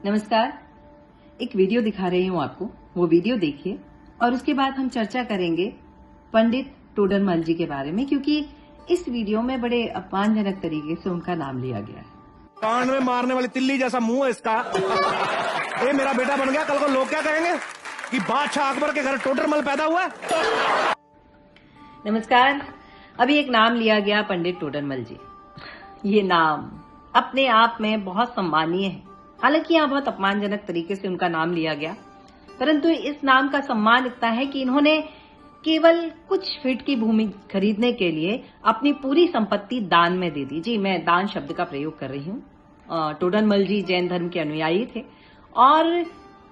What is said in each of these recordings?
नमस्कार। एक वीडियो दिखा रही हूँ आपको, वो वीडियो देखिए और उसके बाद हम चर्चा करेंगे पंडित टोडरमल जी के बारे में, क्योंकि इस वीडियो में बड़े अपमानजनक तरीके से उनका नाम लिया गया है। कान में मारने वाली तिल्ली जैसा मुंह है इसका। ये मेरा बेटा बन गया, कल को लोग क्या कहेंगे कि बादशाह अकबर के घर टोडरमल पैदा हुआ है। नमस्कार। अभी एक नाम लिया गया पंडित टोडरमल जी। ये नाम अपने आप में बहुत सम्मानीय है। हालांकि यहाँ बहुत अपमानजनक तरीके से उनका नाम लिया गया, परंतु इस नाम का सम्मान इतना है कि इन्होंने केवल कुछ फीट की भूमि खरीदने के लिए अपनी पूरी संपत्ति दान में दे दी। जी, मैं दान शब्द का प्रयोग कर रही हूँ। टोडरमल जी जैन धर्म के अनुयायी थे और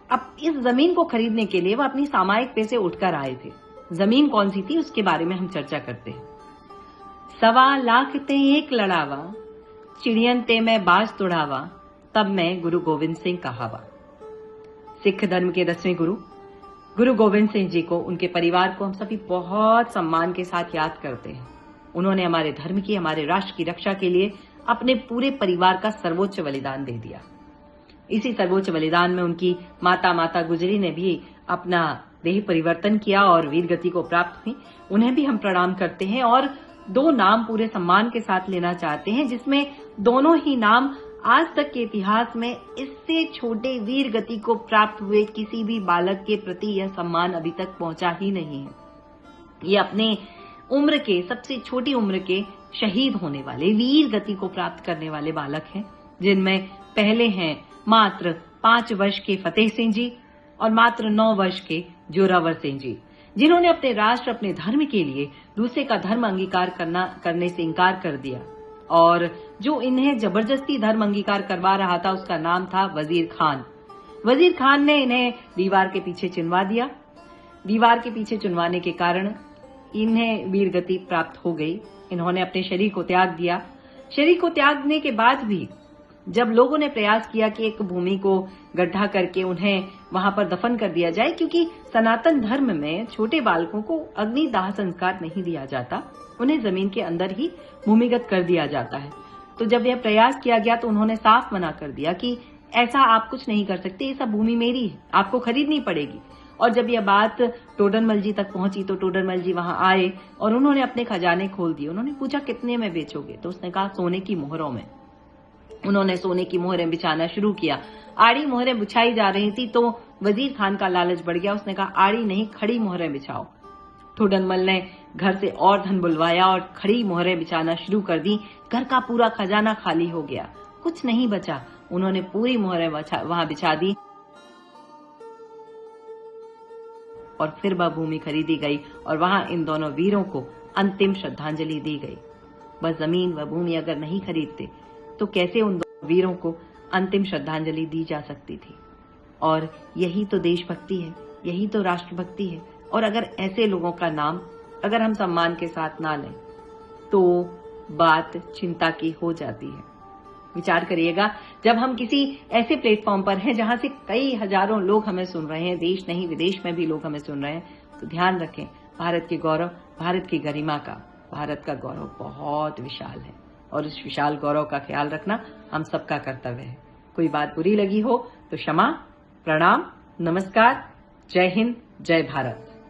अब इस जमीन को खरीदने के लिए वो अपनी सामायिक पैसे उठकर आए थे। जमीन कौन सी थी उसके बारे में हम चर्चा करते हैं। 1.25 लाख ते एक लड़ावा, चिड़ियन ते मैं बाज तुड़ावा, तब मैं गुरु गोविंद सिंह कहावा। सिख धर्म के 10वें गुरु गोविंद सिंह जी को, उनके परिवार को हम सभी बहुत सम्मान के साथ याद करते हैं। उन्होंने हमारे धर्म की, हमारे राष्ट्र की रक्षा के लिए अपने पूरे परिवार का सर्वोच्च बलिदान दे दिया। इसी सर्वोच्च बलिदान में उनकी माता गुजरी ने भी अपना देह परिवर्तन किया और वीर गति को प्राप्त हुई। उन्हें भी हम प्रणाम करते हैं और 2 नाम पूरे सम्मान के साथ लेना चाहते हैं, जिसमें दोनों ही नाम आज तक के इतिहास में इससे छोटे वीर गति को प्राप्त हुए किसी भी बालक के प्रति यह सम्मान अभी तक पहुंचा ही नहीं है। ये अपने उम्र के, सबसे छोटी उम्र के शहीद होने वाले, वीर गति को प्राप्त करने वाले बालक हैं, जिनमें पहले हैं मात्र 5 वर्ष के फतेह सिंह जी और मात्र 9 वर्ष के जोरावर सिंह जी, जिन्होंने अपने राष्ट्र, अपने धर्म के लिए दूसरे का धर्म अंगीकार करने से इनकार कर दिया। और जो इन्हें जबरदस्ती धर्म अंगीकार करवा रहा था उसका नाम था वजीर खान। वजीर खान ने इन्हें दीवार के पीछे चुनवा दिया। दीवार के पीछे चुनवाने के कारण इन्हें वीर गति प्राप्त हो गई। इन्होंने अपने शरीर को त्याग दिया। शरीर को त्यागने के बाद भी जब लोगों ने प्रयास किया कि एक भूमि को गड्ढा करके उन्हें वहां पर दफन कर दिया जाए, क्योंकि सनातन धर्म में छोटे बालकों को अग्निदाह संस्कार नहीं दिया जाता, उन्हें जमीन के अंदर ही भूमिगत कर दिया जाता है। तो जब यह प्रयास किया गया तो उन्होंने साफ मना कर दिया कि ऐसा आप कुछ नहीं कर सकते, ये सब भूमि मेरी है, आपको खरीदनी पड़ेगी। और जब यह बात टोडरमल जी तक पहुंची तो टोडरमल जी वहां आए और उन्होंने अपने खजाने खोल दिए। उन्होंने पूछा कितने में बेचोगे, तो उसने कहा सोने की मोहरों में। उन्होंने सोने की मोहरें बिछाना शुरू किया। आड़ी मोहरें बिछाई जा रही थी तो वजीर खान का लालच बढ़ गया। उसने कहा आड़ी नहीं, खड़ी मोहरें बिछाओ। टोडरमल ने घर से और धन बुलवाया और खड़ी मोहरें बिछाना शुरू कर दी। घर का पूरा खजाना खाली हो गया, कुछ नहीं बचा। उन्होंने पूरी मोहरें वहां बिछा दी और फिर वह भूमि खरीदी गई और वहां इन दोनों वीरों को अंतिम श्रद्धांजलि दी गई। वह जमीन, वह भूमि अगर नहीं खरीदते तो कैसे उन दोनों वीरों को अंतिम श्रद्धांजलि दी जा सकती थी। और यही तो देशभक्ति है, यही तो राष्ट्रभक्ति है। और अगर ऐसे लोगों का नाम अगर हम सम्मान के साथ ना लें तो बात चिंता की हो जाती है। विचार करिएगा, जब हम किसी ऐसे प्लेटफॉर्म पर हैं जहां से कई हजारों लोग हमें सुन रहे हैं, देश नहीं विदेश में भी लोग हमें सुन रहे हैं, तो ध्यान रखें भारत के गौरव, भारत की गरिमा का, भारत का गौरव बहुत विशाल है और उस विशाल गौरव का ख्याल रखना हम सबका कर्तव्य है। कोई बात बुरी लगी हो तो क्षमा, प्रणाम, नमस्कार, जय हिंद, जय भारत।